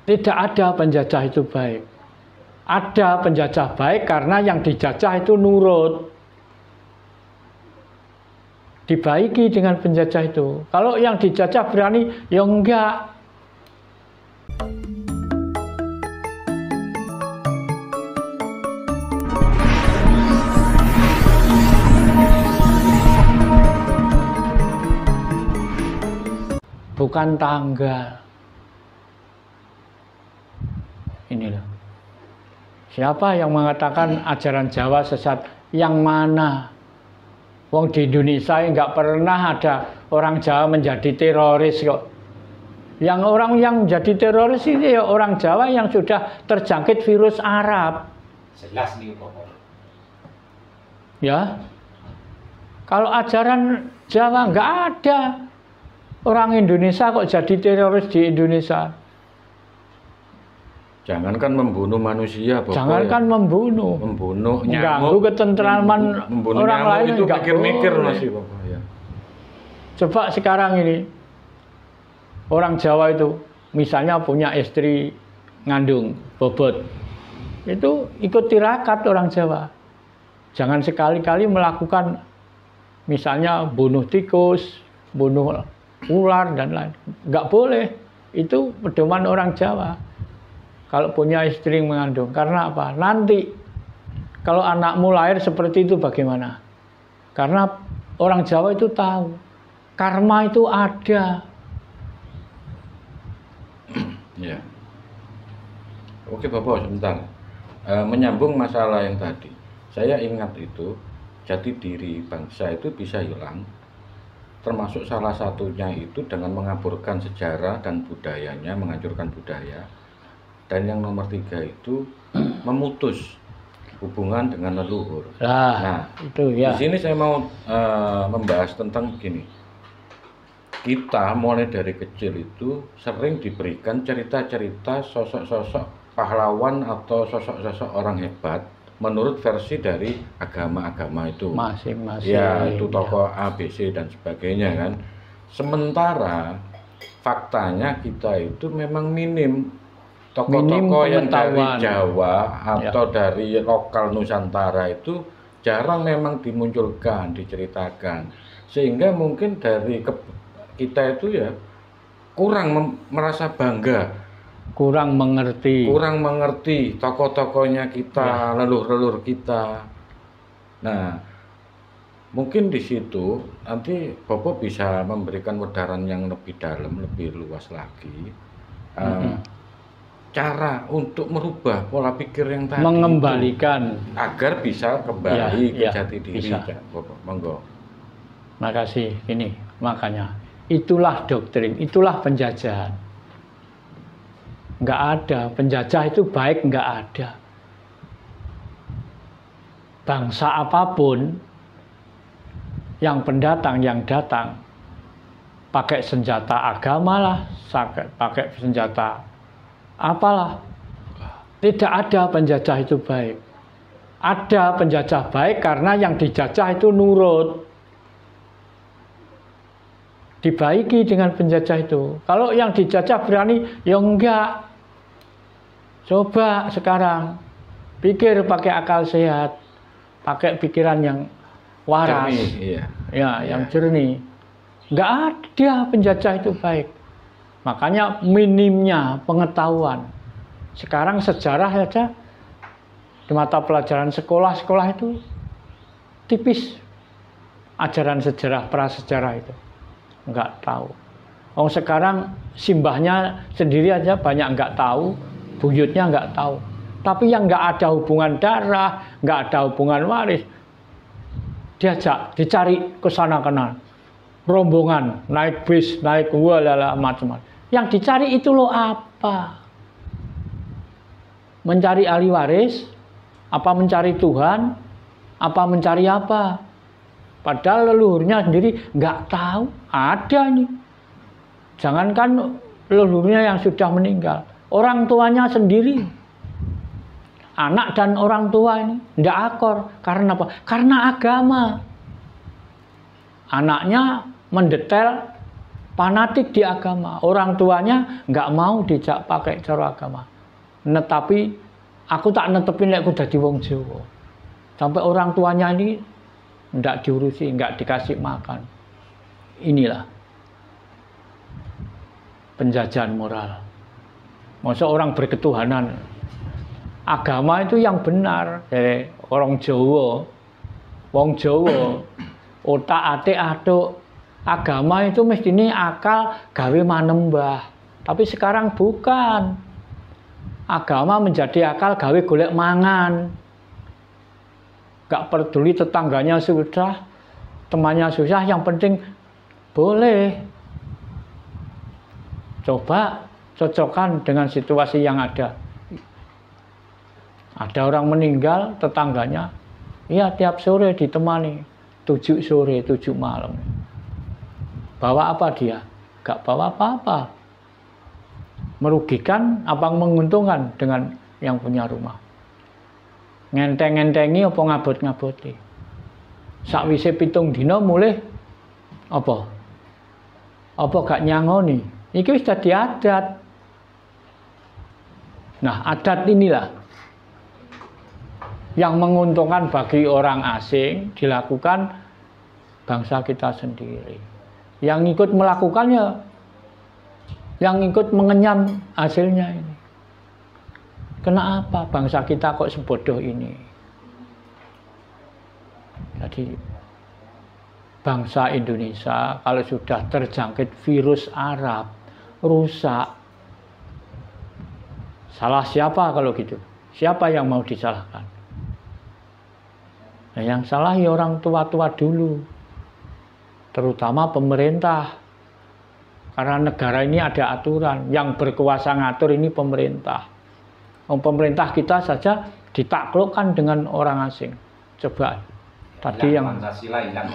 Tidak ada penjajah itu baik. Ada penjajah baik karena yang dijajah itu nurut. Dibaiki dengan penjajah itu. Kalau yang dijajah berani, ya enggak. Bukan tanggal. Ini loh. Siapa yang mengatakan ajaran Jawa sesat? Yang mana? Wong di Indonesia nggak pernah ada orang Jawa menjadi teroris kok. Yang orang yang menjadi teroris ini ya orang Jawa yang sudah terjangkit virus Arab. Jelas nih Bapak. Ya. Kalau ajaran Jawa nggak ada. Orang Indonesia kok jadi teroris di Indonesia. Jangankan membunuh manusia, Bapak. Jangankan ya. membunuh nyamuk, mengganggu ketentraman orang lain itu nggak mikir-mikir boleh. masih, Bapak ya. Coba sekarang ini orang Jawa itu misalnya punya istri ngandung bobot, itu ikut tirakat orang Jawa. Jangan sekali-kali melakukan misalnya bunuh tikus, bunuh ular dan lain. Nggak boleh. Itu pedoman orang Jawa. Kalau punya istri mengandung, karena apa? Nanti kalau anakmu lahir seperti itu bagaimana? Karena orang Jawa itu tahu karma itu ada. Ya. Oke Bapak, sebentar. Menyambung masalah yang tadi. Saya ingat itu jati diri bangsa itu bisa hilang. Termasuk salah satunya itu dengan mengaburkan sejarah dan budayanya, menghancurkan budaya. Dan yang nomor 3 itu memutus hubungan dengan leluhur. Nah, itu ya. Di sini saya mau membahas tentang begini. Kita mulai dari kecil itu sering diberikan cerita-cerita sosok-sosok pahlawan atau sosok-sosok orang hebat menurut versi dari agama-agama itu. Masing-masing. Ya, itu tokoh A, B, C dan sebagainya kan. Sementara faktanya kita itu memang minim tokoh-tokoh yang dari Jawa atau dari lokal Nusantara itu jarang memang dimunculkan, diceritakan. Sehingga mungkin dari kita itu ya kurang merasa bangga, kurang mengerti tokoh-tokohnya kita, leluhur-leluhur kita. Nah, mungkin di situ nanti Bapak bisa memberikan wedaran yang lebih dalam, lebih luas lagi. Cara untuk merubah pola pikir yang tadi, mengembalikan itu, agar bisa kembali ke jati diri. Bapak, monggo. Makasih. Ini makanya itulah doktrin, itulah penjajahan. Nggak ada penjajah itu baik, nggak ada. Bangsa apapun yang pendatang yang datang pakai senjata agama lah, pakai senjata apalah, tidak ada penjajah itu baik. Ada penjajah baik karena yang dijajah itu nurut. Dibaiki dengan penjajah itu. Kalau yang dijajah berani, ya enggak. Coba sekarang pikir pakai akal sehat, pakai pikiran yang waras, jernih, yang jernih. Enggak ada penjajah itu baik. Makanya minimnya pengetahuan. Sekarang sejarah saja di mata pelajaran sekolah-sekolah itu tipis ajaran sejarah, prasejarah itu. Enggak tahu. Oh, sekarang simbahnya sendiri aja banyak enggak tahu, buyutnya enggak tahu. Tapi yang enggak ada hubungan darah, enggak ada hubungan waris, diajak, dicari ke sana kena. Rombongan, naik bis, naik walala macam-macam. Yang dicari itu loh apa? Mencari ahli waris? Apa mencari Tuhan? Apa mencari apa? Padahal leluhurnya sendiri nggak tahu. Ada nih. Jangankan leluhurnya yang sudah meninggal, orang tuanya sendiri. Anak dan orang tua ini nggak akor. Karena apa? Karena agama. Anaknya mendetail fanatik di agama. Orang tuanya nggak mau dijak pakai cara agama. Tetapi aku tak netepin lek aku dadi wong Jawa. Sampai orang tuanya ini nggak diurusi, nggak dikasih makan. Inilah penjajahan moral. Masa orang berketuhanan, agama itu yang benar. Dari orang Jawa, wong Jawa, otak atik aduk, agama itu mestinya akal gawe manembah. Tapi sekarang bukan. Agama menjadi akal gawe golek mangan. Gak peduli tetangganya susah, temannya susah, yang penting boleh. Coba cocokkan dengan situasi yang ada. Ada orang meninggal, tetangganya, iya tiap sore ditemani, 7 sore, 7 malam. Bawa apa dia? Gak bawa apa-apa. Merugikan apa menguntungkan dengan yang punya rumah. Ngenteng-ngentengi apa ngabot-ngaboti. Sakwise 7 dina mulih apa? Apa gak nyangoni? Iki wis dadi adat. Nah, adat inilah yang menguntungkan bagi orang asing dilakukan bangsa kita sendiri. Yang ikut melakukannya, yang ikut mengenyam hasilnya ini. Kenapa bangsa kita kok sebodoh ini? Jadi bangsa Indonesia kalau sudah terjangkit virus Arab, rusak. Salah siapa kalau gitu? Siapa yang mau disalahkan? Nah, yang salah ya orang tua-tua dulu. Terutama pemerintah. Karena negara ini ada aturan. Yang berkuasa ngatur ini pemerintah. Pemerintah kita saja ditaklukkan dengan orang asing. Coba tadi yang Pancasila hilang.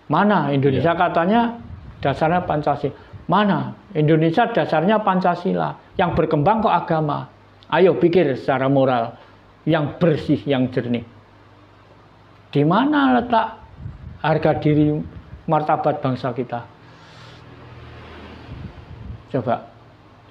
Mana Indonesia katanya dasarnya Pancasila. Mana Indonesia dasarnya Pancasila. Yang berkembang kok agama. Ayo pikir secara moral yang bersih, yang jernih. Di mana letak harga diri martabat bangsa kita? Coba.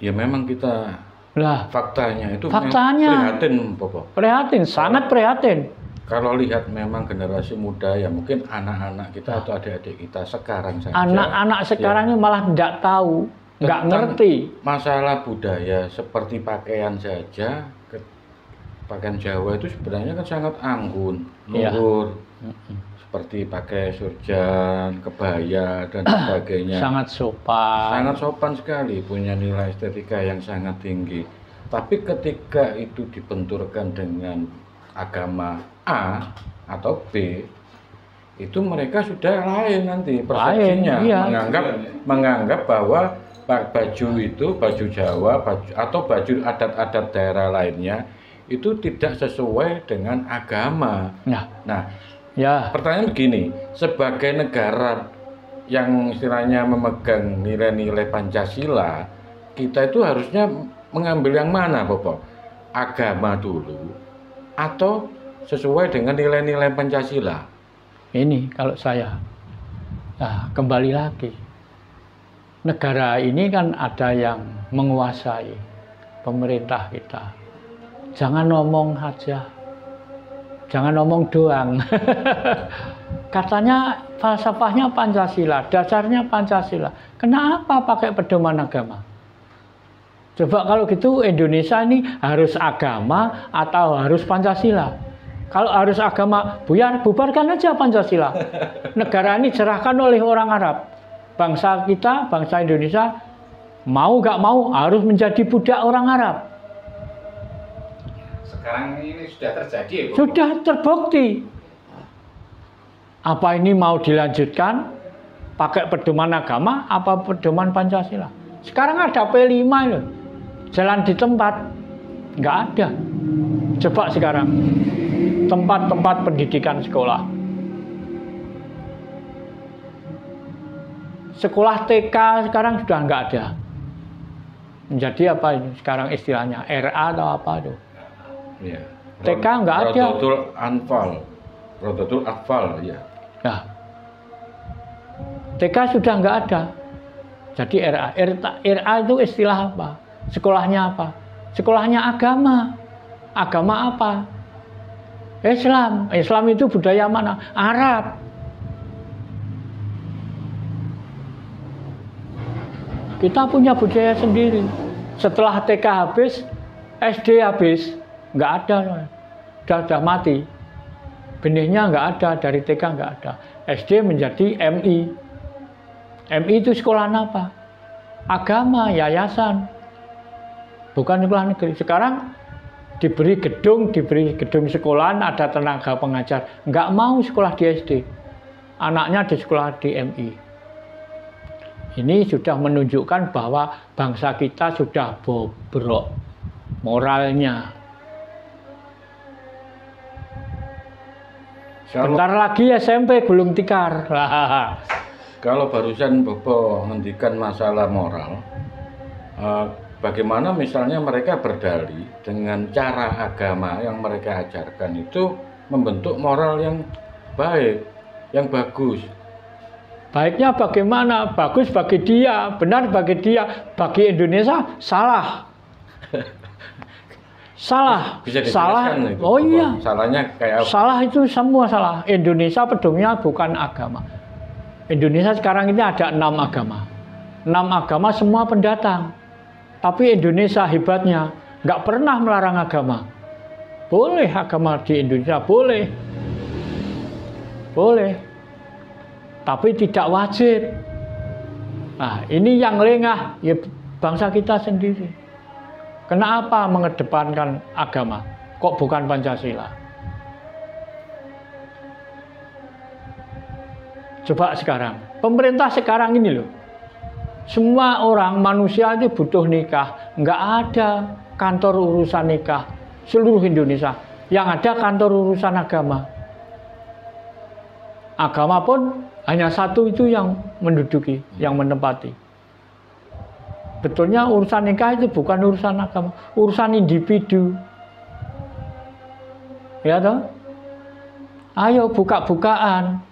Ya memang kita Lah, faktanya itu prihatin, Bobo. Prihatin, sangat prihatin. Kalau lihat memang generasi muda ya mungkin anak-anak kita atau adik-adik kita sekarang saja. Anak-anak sekarang ini malah tidak tahu, nggak ngerti. Masalah budaya seperti pakaian saja, pakaian Jawa itu sebenarnya kan sangat anggun, luhur. Seperti pakai surjan, kebaya dan sebagainya. Sangat sopan. Sangat sopan sekali, punya nilai estetika yang sangat tinggi. Tapi ketika itu dibenturkan dengan agama A atau B, itu mereka sudah lain nanti persepsinya. Iya. Menganggap bahwa baju itu, baju Jawa, atau baju adat-adat daerah lainnya itu tidak sesuai dengan agama. Nah, ya. Pertanyaan begini, sebagai negara yang istilahnya memegang nilai-nilai Pancasila, kita itu harusnya mengambil yang mana, Bapak? Agama dulu atau sesuai dengan nilai-nilai Pancasila? Ini kalau saya. Nah, kembali lagi. Negara ini kan ada yang menguasai pemerintah kita. Jangan ngomong aja. Jangan ngomong doang. Katanya falsafahnya Pancasila, dasarnya Pancasila. Kenapa pakai pedoman agama? Coba kalau gitu Indonesia ini harus agama atau harus Pancasila? Kalau harus agama, bubarkan aja Pancasila. Negara ini serahkan oleh orang Arab. Bangsa kita, bangsa Indonesia, mau gak mau harus menjadi budak orang Arab. Sekarang ini sudah terjadi ya, Bu? Sudah terbukti. Apa ini mau dilanjutkan pakai pedoman agama apa pedoman Pancasila? Sekarang ada P5 loh. Jalan di tempat nggak ada. Coba sekarang tempat-tempat pendidikan sekolah. Sekolah TK sekarang sudah nggak ada. Menjadi apa ini sekarang istilahnya? RA atau apa itu? Ya. TK nggak ada. Rodotul Atfal, ya. Nah, TK sudah nggak ada. Jadi RA itu istilah apa? Sekolahnya apa? Sekolahnya agama. Agama apa? Islam. Islam itu budaya mana? Arab. Kita punya budaya sendiri. Setelah TK habis, SD habis, nggak ada, sudah mati. Benihnya nggak ada, dari TK nggak ada. SD menjadi MI. MI itu sekolah apa? Agama, yayasan. Bukan sekolah negeri. Sekarang diberi gedung sekolahan, ada tenaga pengajar. Nggak mau sekolah di SD. Anaknya di sekolah di MI. Ini sudah menunjukkan bahwa bangsa kita sudah bobrok moralnya. Bentar lagi SMP belum tikar. Kalau barusan Bobo menghentikan masalah moral, bagaimana misalnya mereka berdalih dengan cara agama yang mereka ajarkan itu membentuk moral yang baik, yang bagus. Baiknya bagaimana? Bagus bagi dia, benar bagi dia, bagi Indonesia salah. Salah. Bisa salah. Itu, oh iya. Salahnya kayak apa? Salah itu semua salah. Indonesia pedomnya bukan agama. Indonesia sekarang ini ada 6 agama. 6 agama semua pendatang. Tapi Indonesia hebatnya nggak pernah melarang agama. Boleh agama di Indonesia, boleh. Boleh. Tapi tidak wajib. Nah, ini yang lengah ya bangsa kita sendiri. Kenapa mengedepankan agama? Kok bukan Pancasila? Coba sekarang, pemerintah sekarang ini loh. Semua orang manusia itu butuh nikah. Nggak ada kantor urusan nikah seluruh Indonesia. Yang ada kantor urusan agama. Agama pun hanya satu itu yang menduduki, yang menempati. Betulnya urusan nikah itu bukan urusan agama, urusan individu. Ya toh? Ayo buka-bukaan.